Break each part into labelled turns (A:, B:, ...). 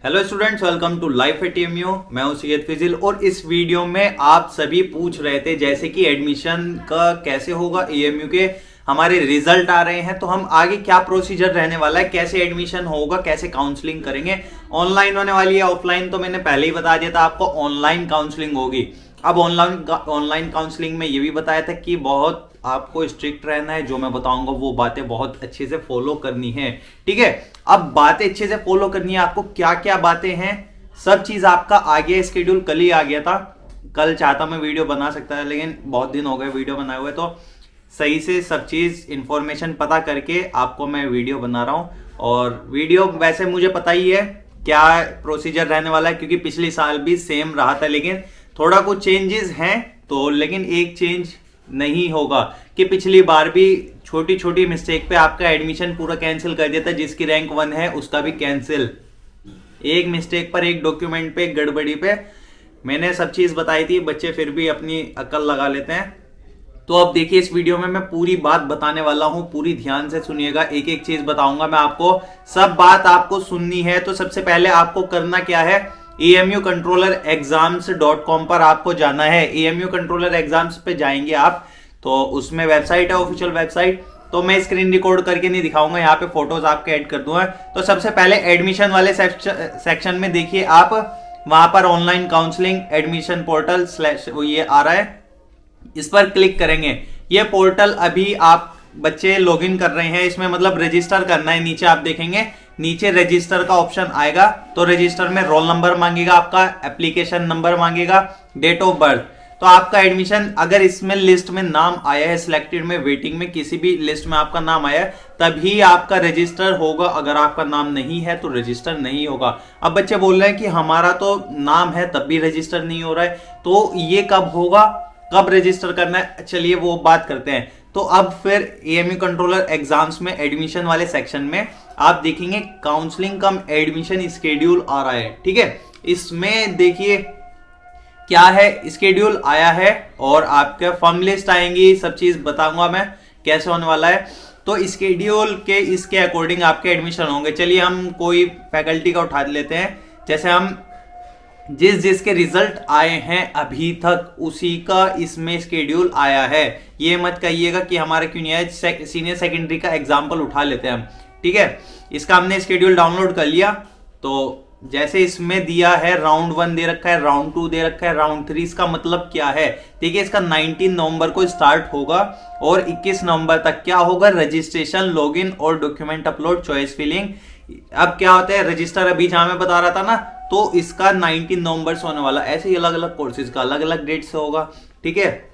A: Hello students, welcome to life at AMU। मैं हूं 𝐂𝐿𝐴 और इस वीडियो में आप सभी पूछ रहे थे जैसे कि एडमिशन का कैसे होगा, AMU के हमारे रिजल्ट आ रहे हैं तो हम आगे क्या प्रोसीजर रहने वाला है, कैसे एडमिशन होगा, कैसे काउंसलिंग करेंगे, ऑनलाइन होने वाली है ऑफलाइन, तो मैंने पहले ही बता दिया था आपको ऑनलाइन काउंसलिंग होगी। अब ऑनलाइन काउंसलिंग में ये भी बताया था कि बहुत आपको स्ट्रिक्ट रहना है, जो मैं बताऊंगा वो बातें बहुत अच्छे से फॉलो करनी है, ठीक है। अब बातें अच्छे से फॉलो करनी है, आपको क्या क्या बातें हैं सब चीज आपका आ गया, स्केड्यूल कल ही आ गया था। कल चाहता मैं वीडियो बना सकता है लेकिन बहुत दिन हो गए वीडियो बनाए हुए, तो सही से सब चीज इंफॉर्मेशन पता करके आपको मैं वीडियो बना रहा हूं। और वीडियो वैसे मुझे पता ही है क्या प्रोसीजर रहने वाला है, क्योंकि पिछले साल भी सेम रहा था, लेकिन थोड़ा कुछ चेंजेस हैं तो, लेकिन एक चेंज नहीं होगा कि पिछली बार भी छोटी छोटी मिस्टेक पे आपका एडमिशन पूरा कैंसिल कर दिया था। जिसकी रैंक 1 है उसका भी कैंसिल, एक मिस्टेक पर, एक डॉक्यूमेंट पे, एक गड़बड़ी पे। मैंने सब चीज बताई थी, बच्चे फिर भी अपनी अकल लगा लेते हैं। तो अब देखिए इस वीडियो में मैं पूरी बात बताने वाला हूं, पूरी ध्यान से सुनिएगा, एक एक चीज बताऊंगा मैं आपको, सब बात आपको सुननी है। तो सबसे पहले आपको करना क्या है, AMUControllerExams.com पर आपको जाना है। AMU कंट्रोलर एग्जाम्स पे जाएंगे आप, तो उसमें वेबसाइट है, ऑफिशियल वेबसाइट। तो मैं स्क्रीन रिकॉर्ड करके नहीं दिखाऊंगा, यहाँ पे फोटोज आपके ऐड कर दूंगा। तो सबसे पहले एडमिशन वाले सेक्शन में देखिए आप, वहां पर ऑनलाइन काउंसलिंग एडमिशन पोर्टल / ये आ रहा है, इस पर क्लिक करेंगे। ये पोर्टल अभी आप बच्चे लॉगिन कर रहे हैं, इसमें मतलब रजिस्टर करना है। नीचे आप देखेंगे, नीचे रजिस्टर का ऑप्शन आएगा, तो रजिस्टर में रोल नंबर मांगेगा, आपका एप्लीकेशन नंबर मांगेगा, डेट ऑफ बर्थ। तो आपका एडमिशन अगर इसमें लिस्ट में नाम आया है, सिलेक्टेड में, वेटिंग में, किसी भी लिस्ट में आपका नाम आया है तभी आपका रजिस्टर होगा। अगर आपका नाम नहीं है तो रजिस्टर नहीं होगा। अब बच्चे बोल रहे हैं कि हमारा तो नाम है तब भी रजिस्टर नहीं हो रहा है, तो ये कब होगा, कब रजिस्टर करना है, चलिए वो बात करते हैं। तो अब फिर AMU कंट्रोलर एग्जाम्स में एडमिशन वाले सेक्शन में आप देखेंगे काउंसलिंग कम एडमिशन स्केड्यूल आ रहा है, ठीक है। इसमें देखिए क्या है, स्केड्यूल आया है और आपके फॉर्म लिस्ट आएंगी, सब चीज बताऊंगा मैं कैसे होने वाला है। तो स्केड्यूल के इसके अकॉर्डिंग आपके एडमिशन होंगे। चलिए हम कोई फैकल्टी का उठा लेते हैं, जैसे हम जिसके रिजल्ट आए हैं अभी तक उसी का इसमें स्केड्यूल आया है। ये मत कहिएगा कि हमारा क्यों नहीं आया। सीनियर सेकेंडरी का एग्जाम्पल उठा लेते हैं हम, ठीक है। इसका हमने स्केड्यूल डाउनलोड कर लिया, तो जैसे इसमें दिया है राउंड 1 दे रखा है, राउंड 2 दे रखा है, राउंड 3। इसका मतलब क्या है, देखिए इसका 19 नवंबर को स्टार्ट होगा और 21 नवंबर तक क्या होगा, रजिस्ट्रेशन, लॉगिन और डॉक्यूमेंट अपलोड, चॉइस फिलिंग। अब क्या होता है, रजिस्टर अभी जहां मैं बता रहा था ना, तो इसका 19 नवंबर से होने वाला। ऐसे ही अलग अलग कोर्सेज का अलग अलग डेट से होगा, ठीक है।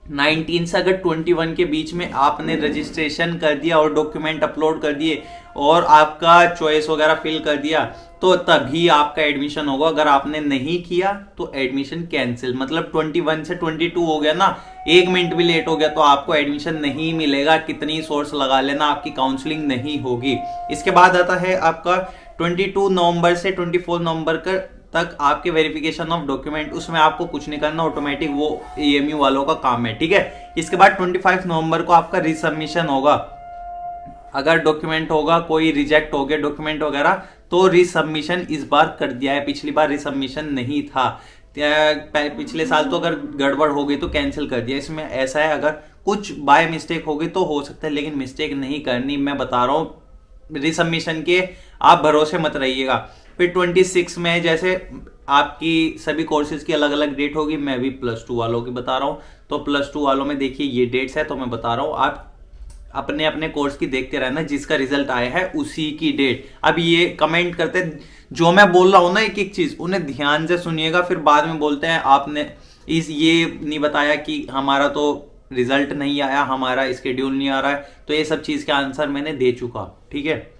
A: 19 से अगर 21 के बीच में आपने रजिस्ट्रेशन कर दिया और डॉक्यूमेंट अपलोड कर दिए और आपका चॉइस वगैरह फिल कर दिया, तो तभी आपका एडमिशन होगा। अगर आपने नहीं किया तो एडमिशन कैंसिल, मतलब 21 से 22 हो गया ना, 1 मिनट भी लेट हो गया तो आपको एडमिशन नहीं मिलेगा। कितनी सोर्स लगा लेना, आपकी काउंसलिंग नहीं होगी। इसके बाद आता है आपका 22 नवंबर से 24 नवंबर तक आपके वेरिफिकेशन ऑफ डॉक्यूमेंट। उसमें आपको कुछ नहीं करना, ऑटोमेटिक वो AMU वालों का काम है, ठीक है। इसके बाद 25 नवंबर को आपका रिसबमिशन होगा। अगर डॉक्यूमेंट होगा, कोई रिजेक्ट हो गया डॉक्यूमेंट वगैरह, तो रिसबमिशन इस बार कर दिया है, पिछली बार रिसबमिशन नहीं था। पिछले साल तो अगर गड़बड़ हो गई तो कैंसिल कर दिया। इसमें ऐसा है, अगर कुछ बाय मिस्टेक हो गई तो हो सकता है, लेकिन मिस्टेक नहीं करनी, मैं बता रहा हूं। रिसबमिशन के आप भरोसे मत रहिएगा। फिर 26 में जैसे आपकी सभी कोर्सेज की अलग अलग डेट होगी, मैं भी +2 वालों की बता रहा हूं। तो +2 वालों में देखिए ये डेट्स है, तो मैं बता रहा हूं, आप अपने अपने कोर्स की देखते रहना, जिसका रिजल्ट आया है उसी की डेट। अब ये कमेंट करते, जो मैं बोल रहा हूं ना एक एक चीज, उन्हें ध्यान से सुनिएगा, फिर बाद में बोलते हैं आपने ये नहीं बताया कि हमारा तो रिजल्ट नहीं आया, हमारा स्केड्यूल नहीं आ रहा है। तो ये सब चीज का आंसर मैंने दे चुका, ठीक है।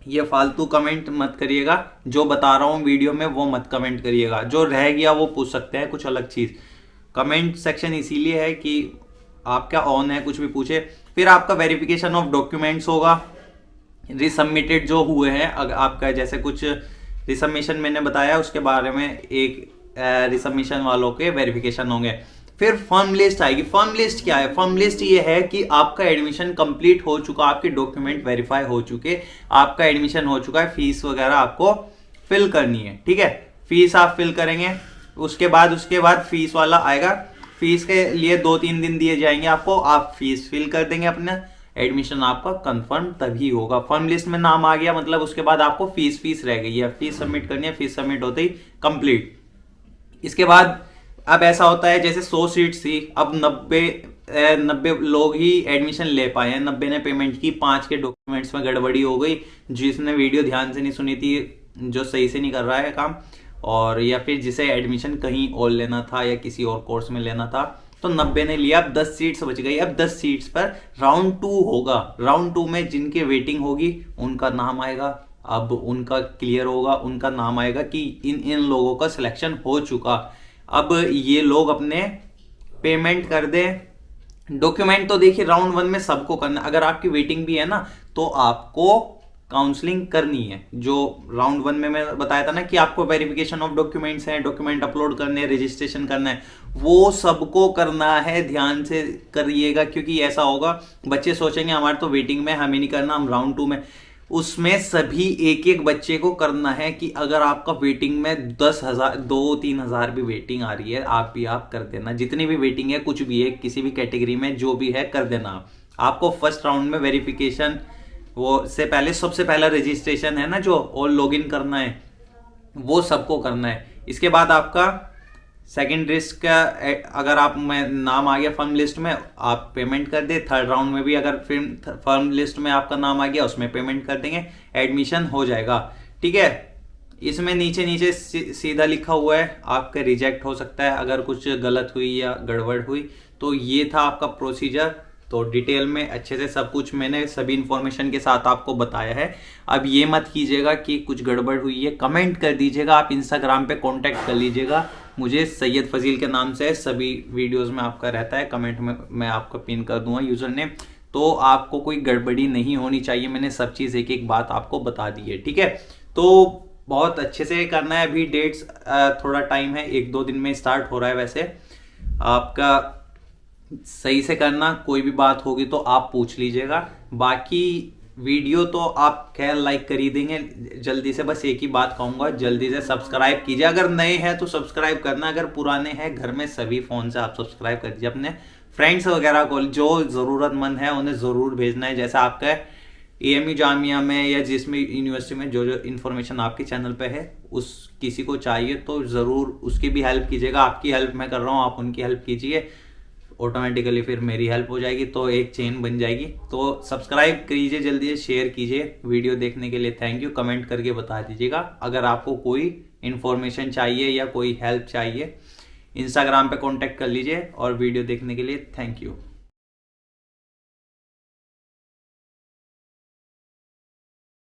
A: ये फालतू कमेंट मत करिएगा, जो बता रहा हूं वीडियो में वो मत कमेंट करिएगा। जो रह गया वो पूछ सकते हैं, कुछ अलग चीज। कमेंट सेक्शन इसीलिए है कि आपका ऑन है, कुछ भी पूछे। फिर आपका वेरिफिकेशन ऑफ डॉक्यूमेंट्स होगा, रिसबमिटेड जो हुए हैं। अगर आपका जैसे कुछ रिसबमिशन मैंने बताया, उसके बारे में एक रिसबमिशन वालों के वेरिफिकेशन होंगे। फिर फॉर्म लिस्ट आएगी। फॉर्म लिस्ट क्या है, फॉर्म लिस्ट ये है कि आपका एडमिशन कंप्लीट हो चुका, आपके डॉक्यूमेंट वेरीफाई हो चुके, आपका एडमिशन हो चुका है, फीस वगैरह आपको फिल करनी है, ठीक है। फीस आप फिल करेंगे, उसके बाद फीस वाला आएगा। फीस के लिए 2-3 दिन दिए जाएंगे आपको, आप फीस फिल कर देंगे अपना, एडमिशन आपका कंफर्म तभी होगा। फर्म लिस्ट में नाम आ गया मतलब उसके बाद आपको फीस रह गई है, फीस सबमिट करनी है, फीस सबमिट होते ही कंप्लीट। इसके बाद अब ऐसा होता है जैसे 100 सीट्स थी, अब 90 लोग ही एडमिशन ले पाए हैं, 90 ने पेमेंट की, 5 के डॉक्यूमेंट्स में गड़बड़ी हो गई, जिसने वीडियो ध्यान से नहीं सुनी थी, जो सही से नहीं कर रहा है काम, और या फिर जिसे एडमिशन कहीं और लेना था या किसी और कोर्स में लेना था, तो 90 ने लिया। अब 10 सीट्स बच गई। अब 10 सीट्स पर राउंड 2 होगा। राउंड 2 में जिनकी वेटिंग होगी उनका नाम आएगा, अब उनका क्लियर होगा, उनका नाम आएगा कि इन लोगों का सिलेक्शन हो चुका। अब ये लोग अपने पेमेंट कर दें। डॉक्यूमेंट तो देखिए राउंड 1 में सबको करना, अगर आपकी वेटिंग भी है ना तो आपको काउंसलिंग करनी है। जो राउंड 1 में मैं बताया था ना कि आपको वेरिफिकेशन ऑफ डॉक्यूमेंट्स हैं, डॉक्यूमेंट अपलोड करने हैं, रजिस्ट्रेशन करना है, वो सबको करना है। ध्यान से करिएगा, क्योंकि ऐसा होगा बच्चे सोचेंगे हमारे तो वेटिंग में, हमें नहीं करना, हम राउंड 2 में। उसमें सभी एक बच्चे को करना है कि अगर आपका वेटिंग में 10,000 2-3 हज़ार भी वेटिंग आ रही है, आप कर देना। जितनी भी वेटिंग है, कुछ भी है, किसी भी कैटेगरी में जो भी है कर देना। आपको फर्स्ट राउंड में वेरिफिकेशन वो से पहले सबसे पहला रजिस्ट्रेशन है ना जो, और लॉगिन करना है, वो सबको करना है। इसके बाद आपका सेकंड लिस्ट का अगर आप में नाम आ गया फर्म लिस्ट में, आप पेमेंट कर दे। थर्ड राउंड में भी अगर फर्म लिस्ट में आपका नाम आ गया, उसमें पेमेंट कर देंगे, एडमिशन हो जाएगा, ठीक है। इसमें नीचे सीधा लिखा हुआ है आपका रिजेक्ट हो सकता है अगर कुछ गलत हुई या गड़बड़ हुई। तो ये था आपका प्रोसीजर। तो डिटेल में अच्छे से सब कुछ मैंने सभी इंफॉर्मेशन के साथ आपको बताया है। अब ये मत कीजिएगा कि कुछ गड़बड़ हुई है, कमेंट कर दीजिएगा। आप इंस्टाग्राम पे कांटेक्ट कर लीजिएगा मुझे, सैयद फजील के नाम से सभी वीडियोस में आपका रहता है, कमेंट में मैं आपको पिन कर दूंगा यूजर नेम। तो आपको कोई गड़बड़ी नहीं होनी चाहिए, मैंने सब चीज़ एक बात आपको बता दी है, ठीक है। तो बहुत अच्छे से करना है। अभी डेट्स थोड़ा टाइम है, 1-2 दिन में स्टार्ट हो रहा है। वैसे आपका सही से करना, कोई भी बात होगी तो आप पूछ लीजिएगा। बाकी वीडियो तो आप खैर लाइक कर ही देंगे जल्दी से। बस एक ही बात कहूंगा, जल्दी से सब्सक्राइब कीजिए। अगर नए हैं तो सब्सक्राइब करना, अगर पुराने हैं घर में सभी फोन से आप सब्सक्राइब कर दीजिए। अपने फ्रेंड्स वगैरह को जो जरूरतमंद है उन्हें जरूर भेजना है। जैसा आपका AMU जामिया में या जिसमें यूनिवर्सिटी में जो इन्फॉर्मेशन आपके चैनल पे है, उस किसी को चाहिए तो जरूर उसकी भी हेल्प कीजिएगा। आपकी हेल्प मैं कर रहा हूँ, आप उनकी हेल्प कीजिए, ऑटोमेटिकली फिर मेरी हेल्प हो जाएगी, तो एक चेन बन जाएगी। तो सब्सक्राइब कीजिए, जल्दी से शेयर कीजिए। वीडियो देखने के लिए थैंक यू। कमेंट करके बता दीजिएगा अगर आपको कोई इन्फॉर्मेशन चाहिए या कोई हेल्प चाहिए। इंस्टाग्राम पे कांटेक्ट कर लीजिए। और वीडियो देखने के लिए थैंक यू।